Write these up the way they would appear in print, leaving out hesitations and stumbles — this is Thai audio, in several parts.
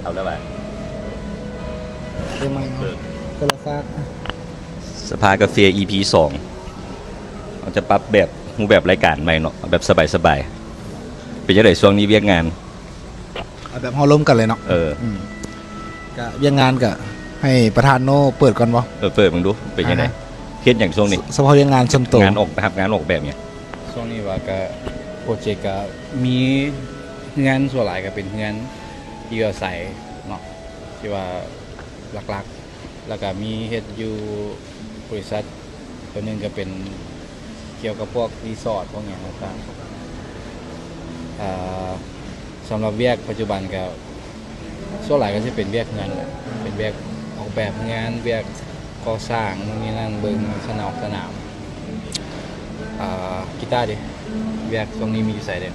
เอาแล้วไปเรื่องใหม่เนาะโทรศัพท์สภากาแฟ EP 2เราจะปรับแบบรูปแบบรายการใหม่เนาะแบบสบายๆเป็นยังไงช่วงนี้เวียกงานเอาแบบเฮาล้มกันเลยเนาะก็เวียงงานก็ให้ประธานโนเปิดก่อนบ่เปิดมึงดูเป็นยังไงเฮ็ดอย่างช่วงนี้เฉพาะเวียงงานส่วนตัวงานออกนะครับงานออกแบบเนี่ยช่วงนี้ว่าก็โปรเจกต์ก็มีงานส่วนหลายก็เป็นงานที่อาศัยเนาะที่ว่าหลักๆแล้วก็มีเฮ็ดอยู่บริษัทตัวนึงก็เป็นเกี่ยวกับพวกรีสอร์ทพวกอย่างต่างๆสำหรับเวียกปัจจุบันก็ส่วนหลายก็จะเป็นเวียกงานแหละเป็นเวียกออกแบบงานเวียกก่อสร้างนู่นนี่นั่นเบิ่งสนามกีตาร์ดิเวียกตรงนี้มีอยู่ใส่เด้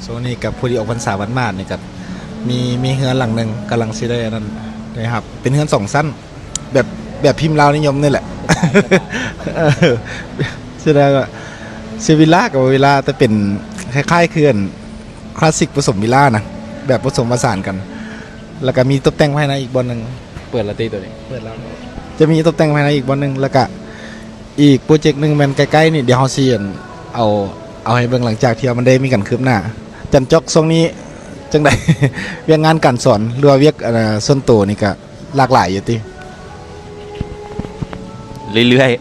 ช่วงนี้กับผู้ที่ออกพรรษาวันมาดนี่ก็มีเฮือนหลังนึงกำลังสิได้นั่นนะครับเป็นเฮือน2ชั้นแบบพิมพ์ลาวนิยมนี่แหละแสดงว่าซิวิลล่ากับวิลล่าแต่เป็นคล้ายๆคือคลาสสิกผสมวิลล่านะแบบผสมผสานกันแล้วก็มีตกแต่งภายในอีกบอนนึงเปิดละตีตัวนี้เปิดแล้วจะมีตกแต่งภายในอีกบอนนึงแล้วก็อีกโปรเจกต์นึงมันใกล้ๆนี่เดี๋ยวเฮาสิเอาให้เบิ่งหลังจากที่มันได้มีกันคืบหน้าจันจอกช่วงนี้จังได๋ เวียกงานการสอนหรือว่าเวียกส่วนตัวนี่ก็หลากหลายอยู่ติเรื่อย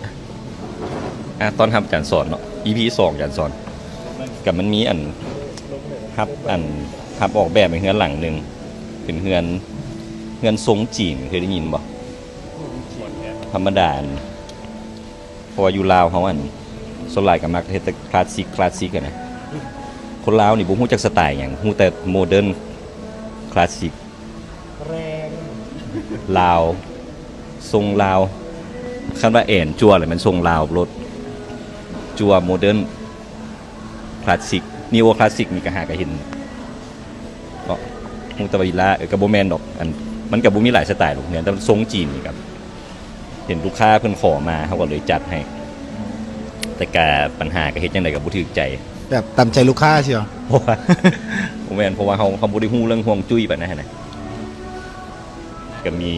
ๆตอนทำการสอนเนาะ EP 2การสอนกับมันมีฮับออกแบบเป็นเฮือนหลังนึงเป็นเฮือนทรงจีนเคยได้ยินบ่ธรรมดาพออยู่ลาวเฮาส่วนหลายก็มักเฮ็ดแต่คลาสสิกนะคนลาวนี่บ่ฮู้จักสไตล์หยังฮู้แต่โมเดิร์นคลาสสิกแรงลาวทรงลาวคำว่าแอนจั่วเลยมันทรงลาวรถจั่วโมเดิร์นคลาสสิกนิโอคลาสสิกนี่ก็หาก็เห็นก็ฮู้แต่ว่าอีลาก็บ่แม่นดอกมันก็บ่มีหลายสไตล์หรอกเนี่ยแต่ทรงจีนนี่ครับเห็นลูกค้าเพิ่นขอมาเฮาก็เลยจัดให้แต่กะปัญหาก็เฮ็ดจังได๋ก็บ่ถูกใจแบบตามใจลูกค้าเชียวเพราะว่าผมแม่นเพราะว่าเขาบ่ได้ฮู้เรื่องห่วงจุ้ยปานนั้นนะก็มี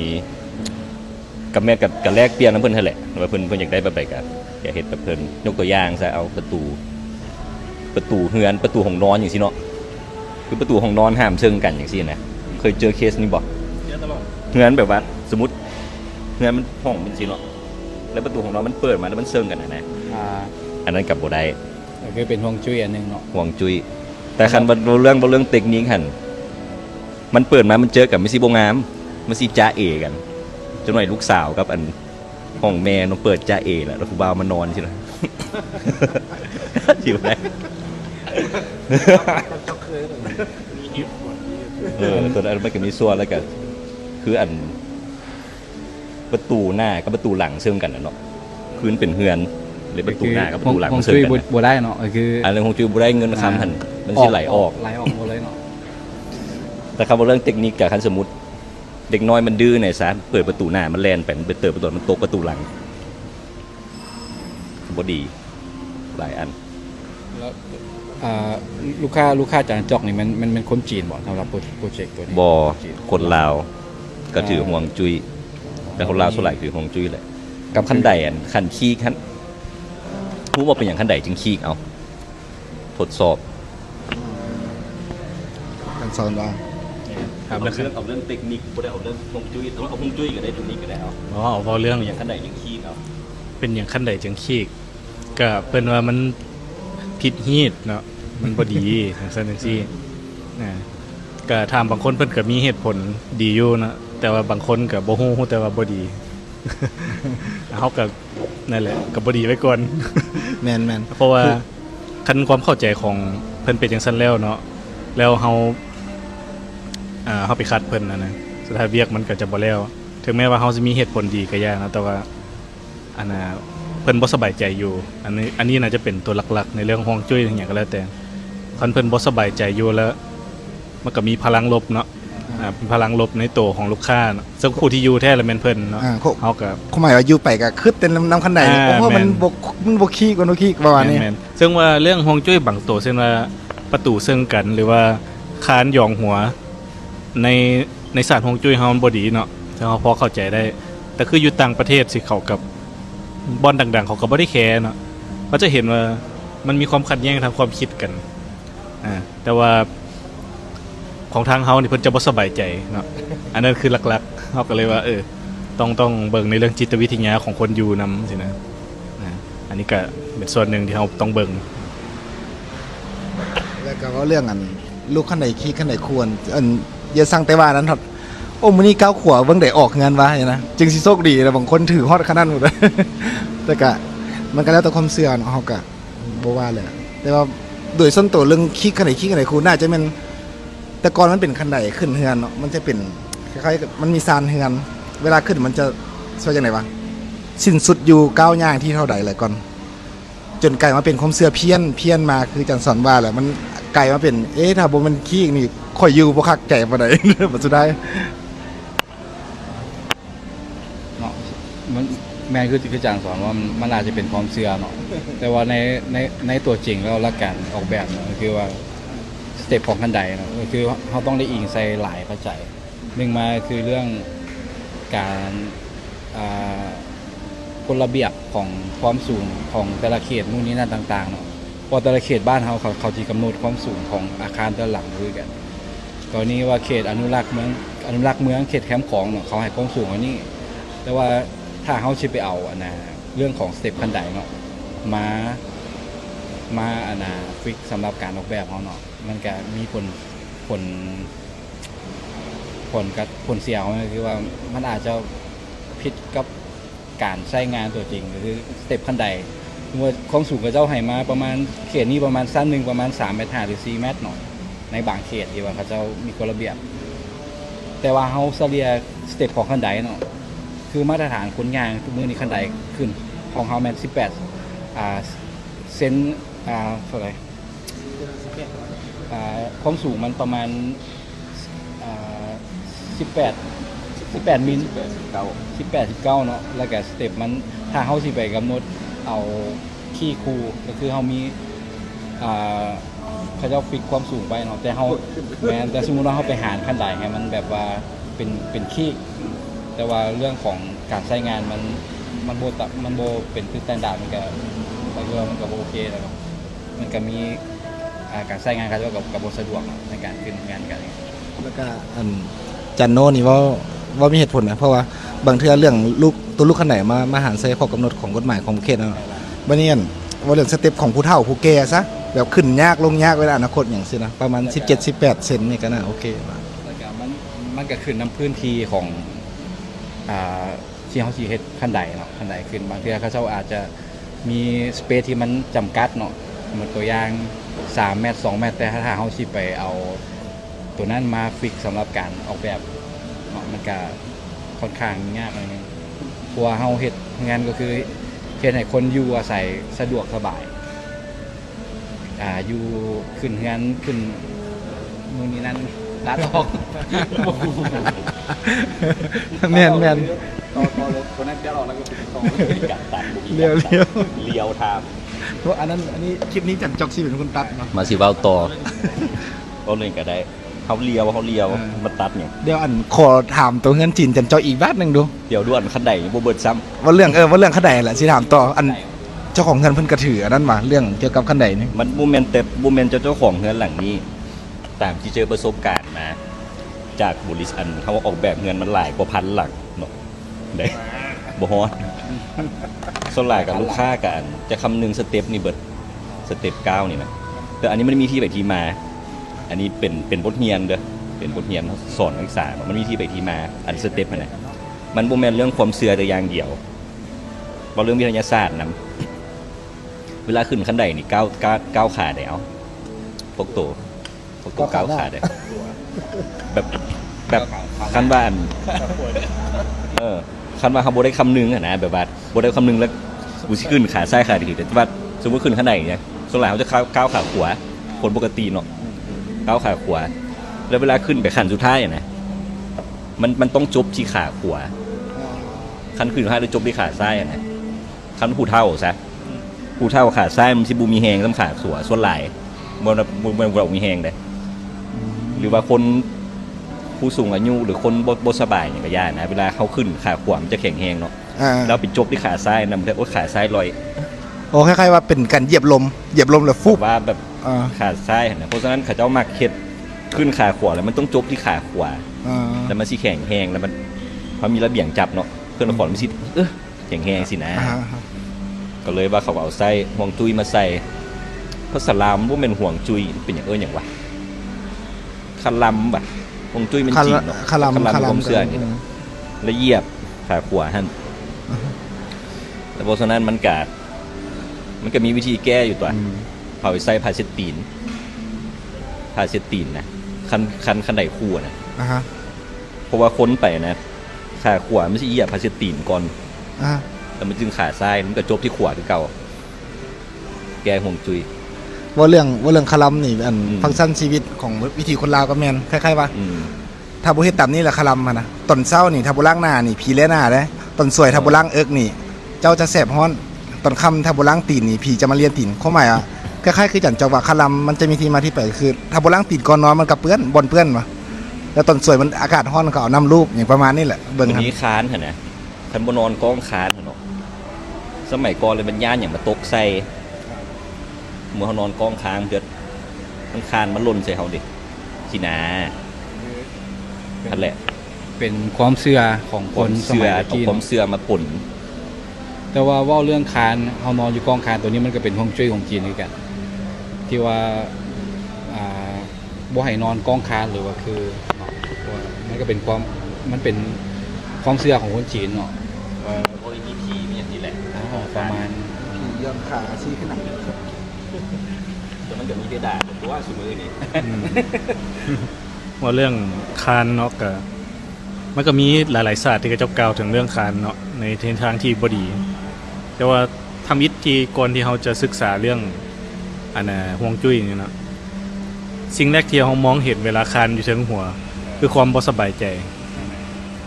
กับแม่กับแลกเปลี่ยนนำเพิ่นนั่นแหละว่าเพิ่นอยากได้แบบใดก็อยากเฮ็ดแบบเพิ่นยกตัวอย่างซะเอาประตูเฮือนประตูห้องนอนจังซี่เนาะคือประตูห้องนอนห้ามเชิงกันจังซี่นะเคยเจอเคสนี้บ่เจอตลอดเฮือนแบบว่าสมมุติเฮือนมันห้องมันซี่เนาะแล้วประตูห้องนอนมันเปิดมาแล้วมันเชิงกันนะอันนั้นก็บ่ได้คือเป็นห่วงจุ้ยอันนึงเนาะห่วงจุ้ยแต่คันบ่เรื่องเทคนิคหั่นมันเปิดมามันเจอกับมันสิบ่งามมันสิจ้าเอกันจนหน่อยลูกสาวกับห้องแม่น้องเปิดจ้าเอแล้วผู้บ่าวมานอนซี่นะสิบ่ได้ตัวนั้นมันก็มีส่วนแล้วก็คือประตูหน้ากับประตูหลังเชื่อมกันนะเนาะพื้นเป็นเฮือนหรือประตูหน้ากับประตูหลังเชื่อมกันบ่ได้เนาะคือเรื่องของจุ้ยบ่ได้เงินคำหั่นมันสิไหลออกหมดเลยเนาะแต่คำว่าเรื่องเทคนิคกับคันสมมุติเด็กน้อยมันดื้อเนี่ยซะเปิดประตูหน้ามันแล่นไปมันเติบประตูมันตกประตูหลังบ่ดีหลายอันแล้วลูกค้าจานจอกนี่มันคนจีนบ่สำหรับโปรเจกต์ตัวนี้บ่คนลาวก็ถือห่วงจุ้ยแต่คนลาวส่วนใหญ่คือห่วงจุ้ยแหละกับคันใดคันขี้คันรู้ว่าเป็นอย่างคันใดจึงขี้เอาทดสอบการสอนว่าเอาเรื่องเทคนิคบ่ได้เอาเรื่องห่วงจุ้ยเอาห่วงจุ้ยก็ได้เทคนิคก็ได้เอาเอาเรื่องอย่างคันใดจึงขี้เอาเป็นอย่างคันใดจึงขี้ก็เพิ่นว่ามันผิดฮีตเนาะมันบ่ดีจังซั่นจังซี่ก็ถามบางคนเพิ่นก็มีเหตุผลดีอยู่นะแต่ว่าบางคนก็บ่ฮู้แต่ว่าบ่ดีเฮาก็นั่นแหละก็บ่ดีไว้ก่อนแม่นเพราะว่าคันความเข้าใจของเพิ่นเป็นจังซั่นแล้วเนาะแล้วเฮาไปคัดเพิ่นนะสุดท้ายเวียกมันก็จะบ่แล้วถึงแม้ว่าเฮาสิมีเหตุผลดีก็อย่างนะแต่ว่าอันน่ะเพิ่นบ่สบายใจอยู่อันนี้น่าจะเป็นตัวหลักๆในเรื่องฮวงจุ้ยอย่างก็แล้วแต่คันเพิ่นบ่สบายใจอยู่แล้วมันก็มีพลังลบเนาะเป็นพลังลบในตัวของลูกค้าซึ่งผู้ที่อยู่แท้แล้วแม่นเพิ่นเนาะเฮาก็เขาหมายว่าอยู่ไปก็คึดเต็มน้ำคันใดเพราะมันบ่ขี้กว่าขี้ประมาณนี้ซึ่งว่าเรื่องฮวงจุ้ยบางตัวเช่นว่าประตูซึ่งกันหรือว่า คานหยองหัวในในศาสตร์ฮวงจุ้ยเฮามันบ่ดีเนาะแต่เฮาพอเข้าใจได้ แต่คืออยู่ต่างประเทศสิเขากับบอนดังๆเขาก็บ่ได้แคร์เนาะเขาจะเห็นว่ามันมีความขัดแย้งทางความคิดกันแต่ว่าของทางเฮานี่เพิ่นจะบ่สบายใจเนาะอันนั้นคือหลักๆเฮาก็เลยว่าต้องเบิ่งในเรื่องจิตวิทยาของคนอยู่นำสินะอันนี้ก็เป็นส่วนหนึ่งที่เฮาต้องเบิ่ง แล้วก็ว่าเรื่องอันลูกขั้นไหนขี้ขั้นไหนควรอันอย่าสั่งแต่ว่านั้นครับโอ้มื้อนี้ก้าวขวบเบิ่งได้ออกงานวะเนี่ยนะจึงสิโชคดีนะบางคนถือฮอดขนาดหมดเลย แต่ก็มันก็แล้วแต่ความเชื่อเนาะเฮาก็บ่ว่าเลยแต่ว่าโดยส่วนตัวเรื่องขี้ขั้นไหนควรน่าจะเป็นแต่ก่อนมันเป็นขั้นไหนขึ้นเฮือนเนาะมันจะเป็นคล้ายๆมันมีซานเฮือนเวลาขึ้นมันจะช่วยจังไดวะสิ้นสุดอยู่ก้าวย่างที่เท่าใดเลยก่อนจนกลายมาเป็นความเชื่อเพี้ยนมาคือจังสอนว่าแหละมันกลายมาเป็นถ้าบ่มันขี้นี่ข่อยอยู่บ่คักใจปานใด บัดสุดท้าย เนาะมันแม่นคือจางสอนว่ามันอาจจะเป็นความเชื่อเนาะแต่ว่าในตัวจริงแล้วหลักการออกแบบเนาะก็คือว่าสเต็ปของคันไดเนาะก็คือเราต้องได้อิงใส่หลายปัจจัยหนึ่งมาคือเรื่องการกฎระเบียบของความสูงของแต่ละเขตนู่นนี่นั่นต่างๆเนาะเพอแต่ละเขตบ้านเขาจะกำหนดความสูงของอาคารแต่ละหลังด้วยกันกรณีว่าเขตอนุรักษ์เมืองเขตแคมป์ของเนาะเขาให้ความสูงอันนี้แต่ว่าถ้าเขาชิไปเอาเรื่องของสเต็ปคันไดเนาะมาฟิกสำหรับการออกแบบเขาเนาะมันก็มีผลเสียของมันคือว่ามันอาจจะผิดกับการใช้งานตัวจริงก็คือสเต็ปคันไดว่าความสูงกับเจ้าให้มาประมาณเขตนี้ประมาณสั้นหนึ่งประมาณ3 เมตรหรือ4 เมตรหน่อยในบางเขตที่ว่าเขาเจ้ามีกฎระเบียบแต่ว่าเฮาเฉลี่ยสเต็ปของคันไดเนาะคือมาตรฐานคนงานทุกมื้อนี้คันไดขึ้นของเฮาแม่น18เซนเท่าไหร่ความสูงมันประมาณ18มิล18-19เนาะแล้วก็สเต็ปมันถ้าเฮาสิไปกำหนดเอาขี้คูก็คือเฮามีเขาเจ้าฟิกความสูงไปเนาะแต่เฮาแม่นแต่สมมุติว่าเฮาไปหารคันไดให้มันแบบว่าเป็นขี้แต่ว่าเรื่องของการใช้งานมันบ่เป็นสแตนดาร์ดมันก็บ่โอเคแล้วมันก็มีการใช้งานเขาเจ้ากับบ่สะดวกในการขึ้นงานกันแล้วก็จันโนนี่ว่ามีเหตุผลนะเพราะว่าบางเทื่อเรื่องลูกคันไหนมาหารใส่ข้อกำหนดของกฎหมายของเขตเนาะบัดนี้ว่าเรื่องสเต็ปของผู้เฒ่าผู้แก่ซะแบบขึ้นยากลงยากเวลาอนาคตอย่างซี่นะประมาณ17-18 เซนนี่ก็น่าโอเคแล้วก็มันก็ขึ้นน้ำพื้นที่ของที่เฮาสิเฮ็ดคันไดเนาะคันไดขึ้นบางเทื่อเขาเจ้าอาจจะมีสเปซที่มันจำกัดเนาะเหมือนตัวอย่าง3 เมตร 2 เมตรแต่ถ้าเฮาสิไปเอาตัวนั้นมาฟิกสำหรับการออกแบบเนาะมันก็ค่อนข้างยากหน่อยนึงเพราะว่าเฮาเฮ็ดงานก็คือเฮ็ดให้คนอยู่อาศัยสะดวกสบายอยู่ขึ้นงานขึ้นนู่นนี่นั่นตัดออกแม่นต่อเลยคนนั้นเดี๋ยวออกแล้วก็ปิดต่อกัดตัดเลี้ยวทางเพราะอันนี้คลิปนี้จันจอกสิเป็นคนตัดเนาะมาสิเว้าต่อก็เลยก็ได้เขาเลียวมาตัดเนี่ยเดี๋ยวขอถามตัวเงินจีนจันจอกอีกบาทนึงดูเดี๋ยวดูคันใดบ่เบิดซ้ำว่าเรื่องคันใดแหละสิถามต่อเจ้าของเงินเพิ่นกระถืออันนั้นมาเรื่องเกี่ยวกับคันใดนี่มันบ่แม่นแต่บ่แม่นเจ้าของเงินหลังนี้ตามที่เจอประสบการณ์มาจากบริษัทเขาออกแบบเงินมันหลายกว่าพันหลังเนาะได้บ่ฮอดส่วนหลายกับลูกค้ากันจะคำนึงสเต็ปนี่เบิดสเต็ป9นี่นะแต่อันนี้มันมีที่ไปที่มาอันนี้เป็นบทเรียนเด้อเป็นบทเรียนสอนนักศึกษามันมีที่ไปที่มาอันสเต็ปมันน่ะมันบ่แม่นเรื่องความเชื่อแต่อย่างเดียวบ่เรื่องวิทยาศาสตร์นำเวลาขึ้นคันใดนี่ก้าวขาได้เอาพวกตัวก้าวขาได้แบบคันว่าคันว่าเขาบ่ได้คำนึงนะแบบว่าบ่ได้คำนึงแล้วกูสิขึ้นขาซ้ายขาดีแต่ว่าสมมุติขึ้นคันใดเนี่ยส่วนใหญ่เขาจะก้าวขาขวาคนปกติเนาะก้าวขาขวาแล้วเวลาขึ้นไปขั้นสุดท้ายนะมันต้องจบที่ขาขวาขั้นขึ้นท้ายแล้วจบที่ขาซ้ายนะขั้นผู้เท่าซะผู้เท่าขาซ้ายมันสิบ่มีแฮงสำขาขวาส่วนหลายบ่มีแฮงเด้ หรือว่าคนผู้สูงอายุหรือคนบ่สบายอย่างก็ย่านะเวลาเขาขึ้นขาขวามันจะแข็งแรงเนาะ อ่า แล้วไปจบที่ขาซ้ายนำแต่ว่าขาซ้ายลอย โอ้คล้ายๆว่าเป็นการเหยียบลมแล้วฟุบ ว่าแบบ อ่า ขาซ้ายนะเพราะฉะนั้นเขาเจ้ามักเฮ็ดขึ้นขาขวาแล้วมันต้องจบที่ขาขวา อ่า แล้วมันสิแข็งแรงแล้วมันพอมีระเบียงจับเนาะเพื่อนละครมันสิแข็งแรงสินะ อ่า ก็เลยว่าเขาเอาไส้ห่วงจุ้ยมาใส่เพราะสลามว่าเป็นห่วงจุ้ยเป็นอย่างอย่างวะคาลัมบะห่วงจุ้ยเป็นจีนเนาะ คาลัม ความเสื่อนี่เนาะละเอียบขาขวาหั่นแต่เพราะฉะนั้นมันก็มีวิธีแก้อยู่ตัวเอาไปใส่พาเซตีนนะคันใดคู่นะ อ่าฮะ เพราะว่าค้นไปนะขาขวาไม่ใช่เหยียบพาเซตีนก่อน อ่า แล้วมันจึงขาซ้ายมันก็จบที่ขวาคือเก่าแก้ห่วงจุ้ย ว่าเรื่องคาลัมนี่อัน อืม ฟังก์ชันชีวิตของวิธีคนลาวก็แม่นคล้ายๆว่า อืม ถ้าบ่เฮ็ดตามนี้แหละคาลัมอะนะตอนเช้านี่ถ้าบ่ล้างหน้านี่ผีแลหน้าเด้ตอนสวยถ้าบ่ล้างเอิกนี่ เจ้าจะแสบร้อนตอนค่ำถ้าบ่ล้างตีนนี่ผีจะมาเลียนตีนความหมายอ่ะคล้ายๆคือจันเจ้าว่าคาลัมมันจะมีที่มาที่ไปคือ ถ้าบ่ล้างตีนก่อนนอนมันก็เปื้อนบ่อนเปื้อนมาแล้วตอนสวยมันอากาศร้อนก็เอาน้ำรูปอย่างประมาณนี้แหละเบิ่ง วัน ครับ นี้ค้านเหรอนะคันบนอนกองค้านเหรอเนาะสมัยก่อนเลยมันย่านอย่างมาตกใส่เมื่อเขานอนกองค้างเดือดมันคานมันหล่นใส่เขาดิสินะนั่นแหละ เป็นความเชื่อของคนส เสื มั อย ตะ เอา กี้ ความ เนาะ เสือมาป่น แต่ว่าเว้าเรื่องคานเฮานอนอยู่กองคานตัวนี้มันก็เป็นฮวงจุ้ยของจีนคือกัน ที่ว่าบ่ให้นอนกองคานหรือว่าคือเนาะว่ามันก็เป็นมันเป็นความเชื่อของคนจีนเนาะว่า โอ้ยมีผีมีอย่างนี้แหละ ประมาณ ผีย้อนขาชี้ขึ้นหนัก แต่มันก็มีได้ด่าผมว่าสมือนี่ ว่าเรื่องคานเนาะก็มันก็มีหลายๆศาสตร์ที่เขาเจ้ากล่าวถึงเรื่องคานเนาะในทางที่บ่ดี แต่ว่าทำอิฐที่ก่อนที่เราจะศึกษาเรื่องฮวงจุ้ยนี่เนาะสิ่งแรกที่เรามองเห็นเวลาคานอยู่เทิงหัว คือความบ่สบายใจ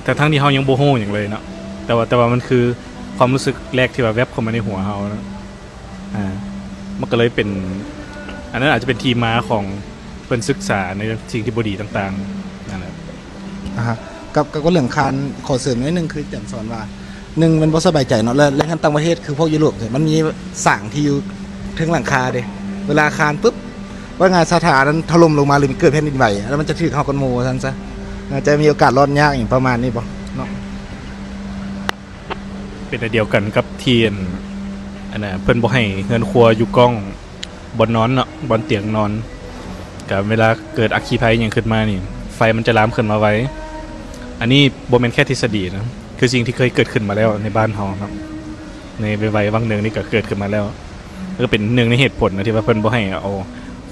แต่ทั้งที่เรายังบ่ฮู้หยังเลยเนาะแต่ว่ามันคือความรู้สึกแรกที่ว่าแวบเข้ามาในหัวเรานะมันก็เลยเป็นอันนั้นอาจจะเป็นที่มาของเพิ่นศึกษาในสิ่งที่บ่ดีต่างๆนั่นแหละ อ่าฮะก็เรื่องคานขอเสริมนิดนึงคือจันสอนว่าหนึ่งมันบ่สบายใจเนาะแล้วทางต่างประเทศคือพวกยุโรปเนี่ยมันมีสร้างที่อยู่ถึงหลังคาเด้เวลาคานปุ๊บว่างานสถานนั้นถล่มลงมาหรือมีเกิดแผ่นดินไหวแล้วมันจะถือเข้ากันโมซั่นซะจะมีโอกาสรอดยากอย่างประมาณนี้บ่เนาะ เป็นอันเดียวกันกับที่อันน่ะเพิ่นบ่ให้เฮือนครัวอยู่กล้องบนนอนเนาะบนเตียงนอนกับเวลาเกิดอัคคีภัยหยังขึ้นมานี่ไฟมันจะลามขึ้นมาไว้ อันนี้บ่แม่นแค่ทฤษฎีนะคือสิ่งที่เคยเกิดขึ้นมาแล้วในบ้านเฮาครับในวัยวังหนึงนี่ก็เกิดขึ้นมาแล้วแล้วก็เป็นหนึ่งในเหตุผลนะที่ว่าเพิ่นบ่ให้เอา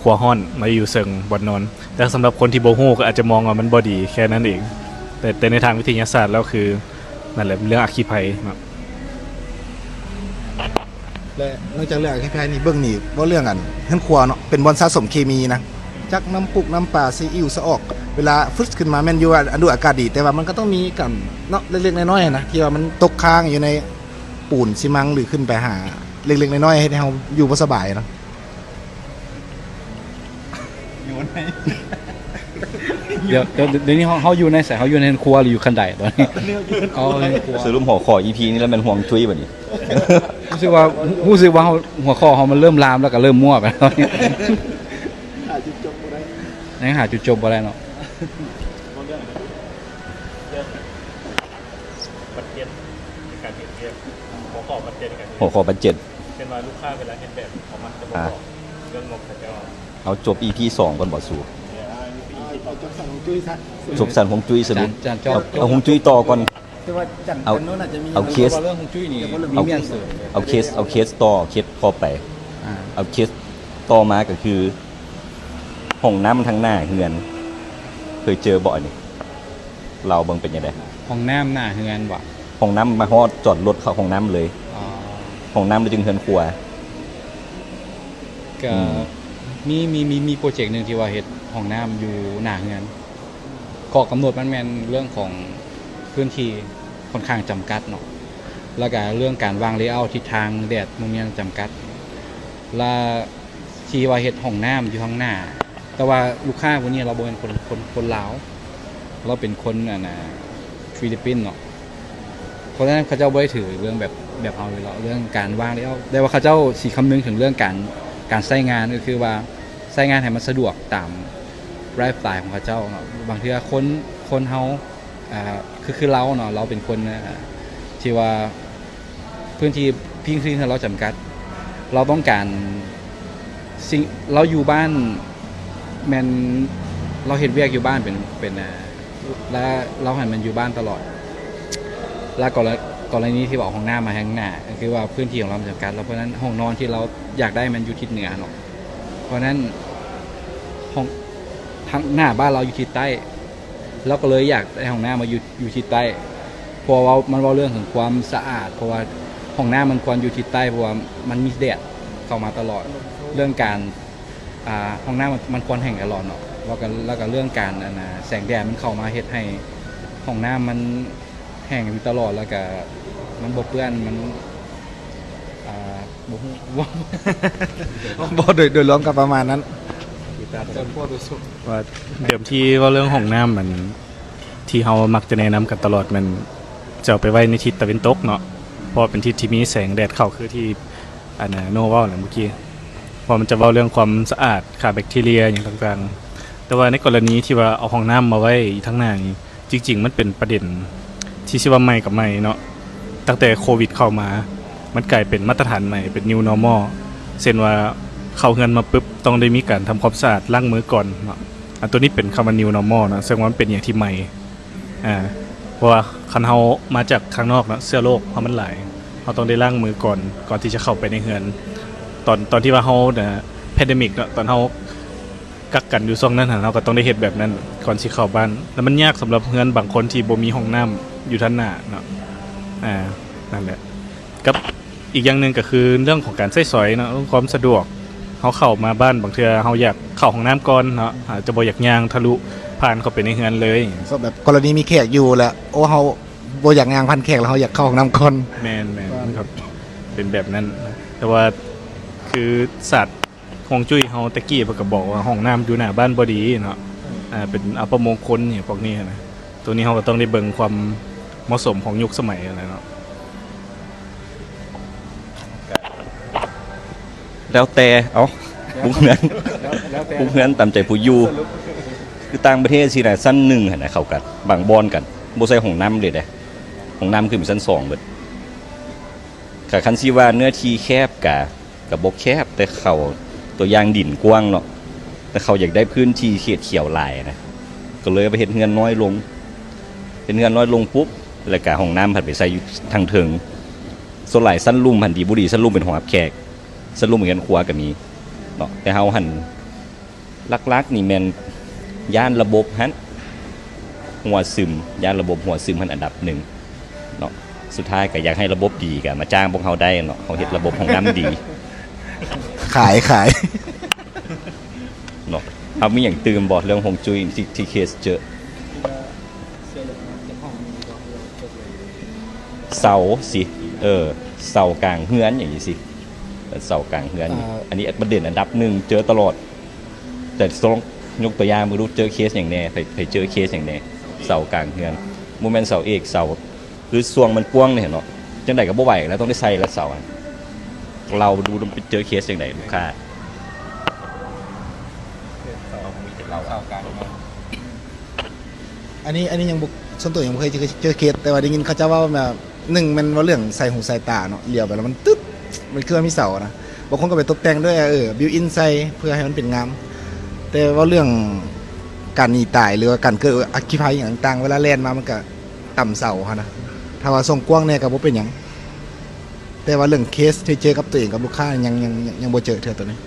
ครัวฮ้อนมาอยู่เซิงบนนอน แต่สำหรับคนที่บ่ฮู้ก็อาจจะมองว่ามันบ่ดีแค่นั้นเอง แต่ในทางวิทยาศาสตร์แล้วคือนั่นแหละเรื่องอัคคีภัยครับ และนอกจากเรื่องคล้ายๆนี่เบื้องนี่ว่าเรื่องกันเฮือนครัวเนาะเป็นบอนสะสมเคมีนะจักน้ำปุกน้ำปลาซีอิ๊วสะออกเวลาฟึดขึ้นมาแม่นอยู่ว่าอันดูอากาศดีแต่ว่ามันก็ต้องมีกันเนาะเล็กๆน้อยๆนะที่ว่ามันตกค้างอยู่ในปูนซีมังหรือขึ้นไปหาเล็กๆน้อยๆให้เฮาอยู่บ่สบายเนาะ เดี๋ยวนี้เฮาอยู่ในเฮาอยู่ในครัวหรืออยู่คันใดตอนนี้เอาในครัว สรุปหัวข้อ EP นี้แล้วมันห่วงจุ้ยแบบนี้ รู้สึกว่าเฮาหัวข้อเฮามันเริ่มลามแล้วก็เริ่มมั่วไปแล้วตอนนี้ยังหาจุดจบบ่ได้เนาะ บัตรเจ็ดในการเปรียบเทียบหัวข้อบัตรเจ็ดในการ หัวข้อบัดเจ็ด เป็นว่าลูกค้าเวลาเห็นแบบของมันจะบอกเรื่องงบเขาจะ เอาจบ EP 2ก่อนบ่สู้จบสั่นห่วงจุ้ยสรุป จานจอบ เอาห่วงจุ้ยต่อก่อน แต่ว่าจัน เอา โน้นอาจจะมี เอาเคส เรื่องของจุ้ยนี่มีเมียนเสริม เอาเคสต่อเคสพอไป อ่า เอาเคสต่อมาก็คือห้องน้ำทางหน้าเฮือนเคยเจอบ่อยนี่เราเบิ่งเป็นยังไง ห้องน้ำหน้าเฮือนว่ะ ห้องน้ำมาฮอดจอดรถเข้าห้องน้ำเลย อ๋อ ห้องน้ำเลยจึงเฮือนครัว ก็ อืม มีโปรเจกต์หนึงที่ว่าเฮ็ดห้องน้ำอยู่หน้าเฮือนข้อกำหนดมันแม่นเรื่องของพื้นที่ค่อนข้างจำกัดเนาะแล้วก็เรื่องการวางเลเยอร์ทิศทางแดดมุมเมียงจำกัดและที่ว่าเฮ็ดห้องน้ำอยู่ข้างหน้า แต่ว่าลูกค้าพวกนี้เราบ่เป็นคนลาวเราเป็นคนฟิลิปปินส์เนาะเพราะฉะนั้นเขาเจ้าบ่ได้ถือเรื่องแบบเอาเลยเนาะเรื่องการวางแล้วแต่ว่าเขาเจ้าสิคำนึงถึงเรื่องการใช้งานก็คือว่าใช้งานให้มันสะดวกตามไลฟ์สไตล์ของเขาเจ้าเนาะบางทีคนเฮาคือเราเนาะเราเป็นคนที่ว่าพื้นที่พิงที่เราจำกัดเราต้องการสิ่งเราอยู่บ้านแมนเราเห็นเวียกอยู่บ้านเป็นแล้วเราเห็นมันอยู่บ้านตลอดแล้วกรณีที่บอกห้องน้ำมาข้างหน้าคือว่าพื้นที่ของเราจำกัดแล้วเพราะนั้นห้องนอนที่เราอยากได้มันอยู่ทิศเหนือเนาะเพราะนั้นห้องทั้งหน้าบ้านเราอยู่ทิศใต้เราก็เลยอยากได้ห้องน้ำมาอยู่ทิศใต้เพราะว่ามันว่าเรื่องของความสะอาดเพราะว่าห้องน้ำมันควรอยู่ทิศใต้เพราะว่ามันมีแดดเข้ามาตลอดเรื่องการห้องน้ำมันควรแห้งตลอดเนาะแล้วก็เรื่องการแสงแดดมันเข้ามาเฮ็ดให้ห้องน้ำมันแห้งอยู่ตลอดแล้วก็มันบ่เปื้อนมันบ่ฮู้ว่า บ่โดยรวมกับประมาณนั้น ว่าเดิมที่ว่าเรื่องห้องน้ำมันที่เฮามักจะแนะนำกันตลอดมันจะเอาไปไว้ในทิศตะวันตกเนาะเพราะเป็นทิศที่มีแสงแดดเข้าคือที่โนเว้าแหละเมื่อกี้เพราะมันจะเว้าเรื่องความสะอาดฆ่าแบคทีเรียอย่างต่างๆแต่ว่าในกรณีที่ว่าเอาห้องน้ำมาไว้ทั้งหน้านี้จริงๆมันเป็นประเด็นที่ชื่อว่าใหม่กับใหม่เนาะตั้งแต่โควิดเข้ามามันกลายเป็นมาตรฐานใหม่เป็น new normal เช่นว่าเข้าเฮือนมาปุ๊บต้องได้มีการทำความสะอาดล้างมือก่อนเนาะอันตัวนี้เป็นคำว่า new normal นะซึ่งว่ามันเป็นอย่างที่ใหม่เพราะว่าคันเฮามาจากข้างนอกเนาะเชื้อโรคเพราะมันหลายเฮาต้องได้ล้างมือก่อนที่จะเข้าไปในเฮือนตอนที่ว่าเฮาแพนเดมิกเนาะตอนเฮากักกันอยู่ช่วงนั้นเราก็ต้องได้เฮ็ดแบบนั้นก่อนสิเข้าบ้านแล้วมันยากสำหรับเฮือนบางคนที่บ่มีห้องน้ำอยู่ทันหน้าเนาะนั่นแหละกับอีกอย่างหนึงก็คือเรื่องของการใช้สอยเนาะความสะดวกเฮาเข้ามาบ้านบางเทื่อเฮาอยากเข้าห้องน้ำก่อนเนาะอาจจะบ่อยากย่างทะลุผ่านเข้าไปในเฮือนเลย ก็แบบกรณีมีแขกอยู่แล้วโอ้เฮาบ่อยากงานพันแขกแล้วเฮาอยากเข้าห้องน้ำก่อน แมนครับเป็นแบบนั้นแต่ว่าคือสัตว์ฮวงจุ้ยเฮาตะกี้เพิ่นก็บอกว่าห้องน้ำอยู่หน้าบ้านบ่ดีเนาะเป็นอัปมงคลนี่พวกนี้นะตัวนี้เฮาก็ต้องได้เบิ่งความเหมาะสมของยุคสมัยอะไรเนาะ แล้วแต่ผู้เฮือน แล้วแต่ ผู้เฮือนตามใจผู้อยู่คือต่างประเทศสินะชั้น1หั่นน่ะเข้ากันบางบ่อนกันบ่ใส่ห้องน้ำเลยเด้ห้องน้ำคือมีชั้น2เบิดก็คันสิว่าเนื้อที่แคบก็บ่แคบแต่เขาตัวอย่างดินกว้างเนาะแต่เขาอยากได้พื้นที่เขตเขียวหลายนะก็เลยไปเฮ็ดเฮือนน้อยลงเป็นเฮือนน้อยลงปุ๊บแล้วก็ห้องน้ำผัดไปใส่อยู่ทางเทิงส่วนหลายชั้นลุ่มหันดีบ่ดีชั้นลุ่มเป็นห้องรับแขกชั้นลุ่มเหมือนกันครัวก็มีเนาะแต่เฮาหันลักๆนี่แม่นย่านระบบหันหัวซึมย่านระบบหัวซึมหันอันดับ1เนาะสุดท้ายก็อยากให้ระบบดีก็มาจ้างพวกเฮาได้เนาะเฮาเฮ็ดระบบห้องน้ำดี ขาย เนาะเอามีอย่างตื่มบ่เรื่องฮวงจุ้ยที่เคสเจอเสาสิเสากลางเฮือนอย่างนี้สิเสากลางเฮือนอันนี้ประเด็นอันดับ1เจอตลอดแต่ต้องยกตัวอย่างมือรู้เจอเคสอย่างแน่ไปเจอเคสอย่างแน่เสากลางเฮือนโมเมนต์เสาเอกเสาคือส่วงมันกว้างเนี่ยเนาะจังไดก็บ่ไหวแล้วต้องได้ใส่แล้วเสาเราดูไปเจอเคสอย่างไดลูกค้า อันนี้ยังบ่ส่วนตัวยังบ่เคยเจอเคสแต่ว่าได้ยินเขาเจ้าว่าแบบ1มันว่าเรื่องใส่หูใส่ตาเนาะเลี้ยวไปแล้วมันตึ๊ดมันคือมีเสานะบางคนก็ไปตกแต่งด้วยบิวอินใส่เพื่อให้มันเป็นงามแต่ว่าเรื่องการหนีตายหรือว่าการเกิดอัคคีภัยอย่างต่างๆเวลาแล่นมามันก็ต่ำเสาหั่นนะถ้าว่าทรงกว้างแน่ก็บ่เป็นหยังแต่ว่าเรื่องเคสที่เจอกับตัวเองกับลูกค้ายังบ่เจอเทื่อตัวนี้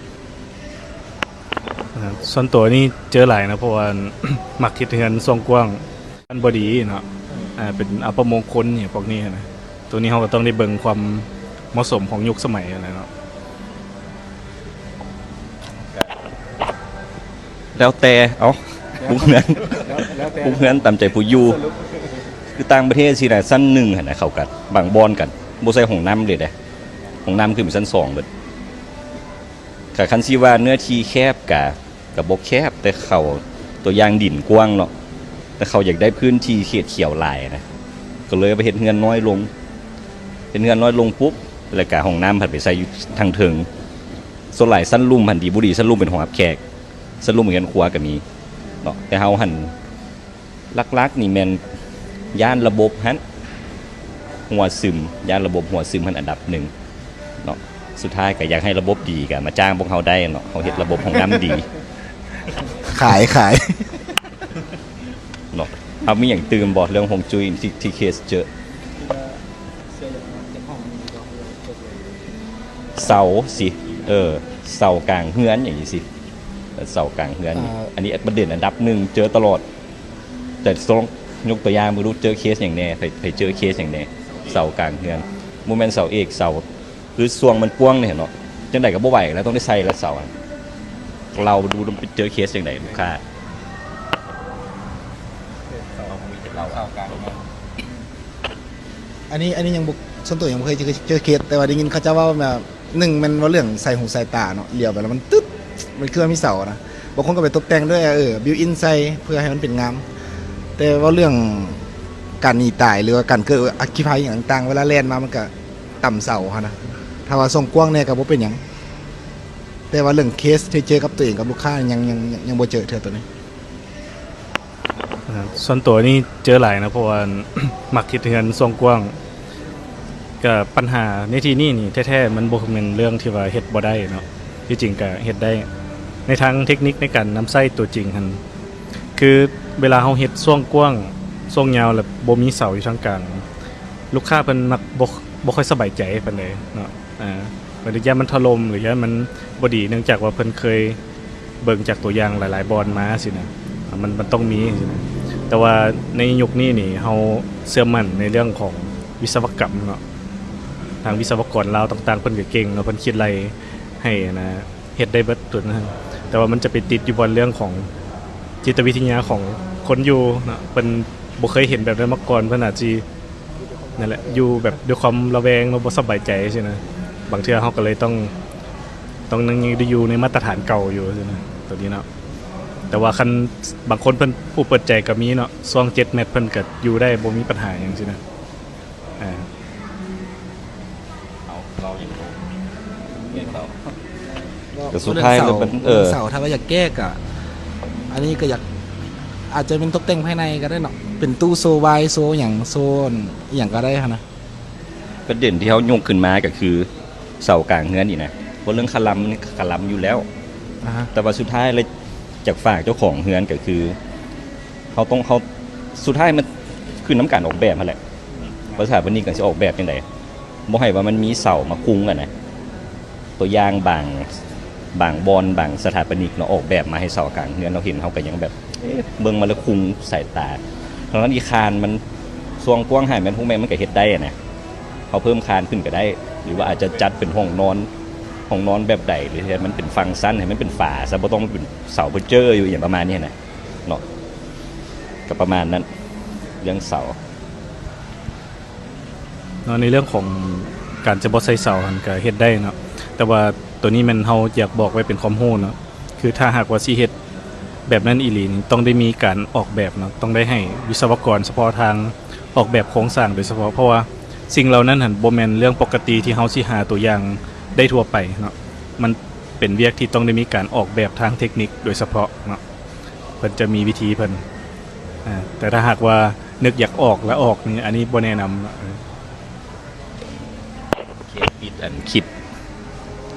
ส่วนตัวนี่เจอหลายนะเพราะว่า มักคิดเงินทรงกว้างมันบ่ดีเนาะเป็นอัปมงคลนี่พวกนี้นะตัวนี้เฮาก็ต้องได้เบิ่งความเหมาะสมของยุคสมัยอะไรเนาะ แล้วแต่ผู้เฮือน แล้วแต่ ผู้เฮือนตามใจผู้อยู่คือต่างประเทศสินะชั้น1หั่นน่ะเข้ากันบางบ่อนกันบ่ใส่ห้องน้ำเลยเด้ห้องน้ำคือมีชั้น2เบิดก็คันสิว่าเนื้อที่แคบก็ กับบกแคบแต่เขาตัวอย่างดินกว้างเนาะแต่เขาอยากได้พื้นที่เขตเขียวหลายนะก็เลยไปเฮ็ดเฮือนน้อยลงเฮ็ดเฮือนน้อยลงปุ๊บแล้วก็ห้องน้ำผันไปใส่อยู่ทางเทิงส่วนหลายสั้นลุ่มหันดีบุรีสั้นลุ่มเป็นห้องรับแขกสั้นลุ่มเหมือนกันครัวก็มีเนาะแต่เฮาหันลักๆนี่แม่นย่านระบบหันหัวซึมย่านระบบหัวซึมหันอันดับหนึ่งเนาะสุดท้ายก็อยากให้ระบบดีก็มาจ้างพวกเขาได้เนาะเขาเฮ็ดระบบห้องน้ำดี ขาย เนาะเอามีอย่างตื่นบอกเรื่องฮวงจุ้ยที่เคสเจอเสาสิเสากลางเฮือนอย่างนี้สิเสากลางเฮือนอันนี้ประเด็นอันดับหนึ่งเจอตลอดแต่ต้องยกตัวอย่างไม่รู้เจอเคสอย่างแน่ไปเจอเคสอย่างแน่เสากลางเฮือนโมเมนต์เสาเอกเสาหรือซวงมันป้วงเนี่ยเนาะจังไดก็บ่ไหวแล้วต้องได้ใส่แล้วเสาเราดูไปเจอเคสอย่างไหนลูกค้าเราเข้ากลาง อันนี้ยังบุกส่วนตัวยังบ่เคยเจอเคสแต่ว่าได้ยินเขาเจ้าว่าแบบหนึ่งมันว่าเรื่องใส่หูใส่ตาเนาะเลี้ยวไปแล้วมันตึ๊ดมันคือมันมีเสานะบางคนก็ไปตกแต่งด้วยบิวอินใส่เพื่อให้มันเป็นงามแต่ว่าเรื่องการหนีตายหรือว่าการเกิดอัคคีภัยอย่างต่างๆเวลาแล่นมามันก็ต่ำเสาฮะนะถ้าว่าทรงกว้างเนี่ยก็บ่เป็นหยังแต่ว่าเรื่องเคสที่เจอกับตัวเองกับลูกค้ายังบ่เจอเธอตัวนี้ ส่วนตัวนี่เจอหลายนะเพราะว่า มักคิดเฮือนทรงกว้างกับปัญหาในที่นี่นี่แท้ๆมันบ่เป็นเรื่องที่ว่าเฮ็ดบ่ได้เนาะที่จริงก็เฮ็ดได้ในทางเทคนิคในการนำไส้ตัวจริงหั่นคือเวลาเฮาเฮ็ดทรงกว้างทรงยาวแล้วบ่มีเสาอยู่ทางกลางลูกค้าเพิ่นมักบ่ค่อยสบายใจปานใดเนาะบางทีมันถล่มหรือยามมันบ่ดีเนื่องจากว่าเพิ่นเคยเบิ่งจากตัวอย่างหลายๆบอนมาสินะมันต้องมีสินะแต่ว่าในยุคนี้นี่เฮาเชื่อมั่นในเรื่องของวิศวกรรมเนาะทางวิศวกรลาวต่างๆเพิ่นก็เก่งเนาะเพิ่นคิดอะไรให้นะเฮ็ดได้เบิดตัวนั้นแต่ว่ามันจะไปติดอยู่บนเรื่องของจิตวิทยาของคนอยู่เนาะเพิ่นบ่เคยเห็นแบบนั้นมาก่อนเพิ่นอาจสินั่นแหละอยู่แบบด้วยความระแวงเนาะบ่สบายใจใช่นะบางเทื่อเฮาก็เลยต้องนั่งอยู่ในมาตรฐานเก่าอยู่ใช่นะตัวนี้เนาะแต่ว่าคันบางคนเพิ่นผู้เปิดใจก็มีเนาะช่วง7เมตรเพิ่นก็อยู่ได้บ่มีปัญหาหยังซี่นะเราอย่างแต่สุดท้ายแล้วมันเสาถ้าว่าอยากแก้ก็อันนี้ก็อยากอาจจะเป็นตกแต่งภายในก็ได้เนาะเป็นตู้โซไวโซอย่างโซนอย่างก็ได้ค่ะนะ ประเด็นที่เขายกขึ้นมาก็คือเสากลางเฮือนนี่นะเพราะเรื่องคลัมนี่คลัมอยู่แล้วแต่ว่าสุดท้ายเลยจากฝากเจ้าของเฮือนก็คือเขาสุดท้ายมันคือน้ำการออกแบบนั่นแหละภาษาวันนี้ก็จะออกแบบยังไงบ่ให้ว่ามันมีเสามาคุ้งกันนะตัวอย่างบางบอลบางสถาปนิกเนาะออกแบบมาให้เสากลางเฮือนเราเห็นเขาก็ยังแบบเบิ่งมาแล้วคุ้งสายตาเพราะฉะนั้นอีคานมันทรวงกว้างหายมันพวกแม่มันก็เฮ็ดได้นะเขาเพิ่มคานขึ้นก็ได้หรือว่าอาจจะจัดเป็นห้องนอนแบบใดหรือให้มันเป็นฟังก์ชันให้มันเป็นฝาซะบ่ต้องเป็นเสาเพอร์เจอร์อยู่อย่างประมาณนี้นะเนาะก็ประมาณนั้นเรื่องเสาเนาะในเรื่องของการจะบ่ใส่เสาหันก็เฮ็ดได้เนาะแต่ว่าตัวนี้มันเฮาอยากบอกไว้เป็นความรู้เนาะคือถ้าหากว่าสิเฮ็ดแบบนั้นอีหลีนี่ต้องได้มีการออกแบบเนาะต้องได้ให้วิศวกรเฉพาะทางออกแบบโครงสร้างโดยเฉพาะเพราะว่าสิ่งเหล่านั้นหันบ่แม่นเรื่องปกติที่เฮาสิหาตัวอย่างได้ทั่วไปเนาะมันเป็นเวียกที่ต้องได้มีการออกแบบทางเทคนิคโดยเฉพาะเนาะเพิ่นจะมีวิธีเพิ่นแต่ถ้าหากว่านึกอยากออกแล้วออกนี่อันนี้บ่แนะนำปิดอันคลิป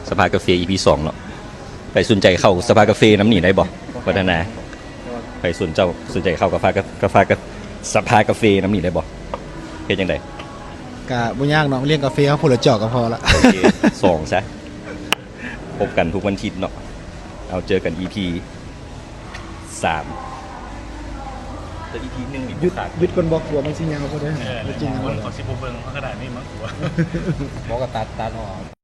สภากาแฟ EP 2เนาะไปสนใจเข้าสภากาแฟน้ำหนีได้บ่พัฒนาไปสนใจเข้ากับสภากาแฟน้ำหนีได้บ่เฮ็ดจังได๋ก็บ่ยากเนาะเลี้ยงกาแฟเฮาผู้ละจอกก็พอละโอเค2ซะพบกันทุกวันอาทิตย์เนาะเอาเจอกัน EP 3แต่ EP 1นี่หยุดคนบอกว่ามันสิยาวบ่ได้จริงๆเขาสิบ่เบิ่งเขากระดาษนี่มั้งหัวบอกก็ตัดออก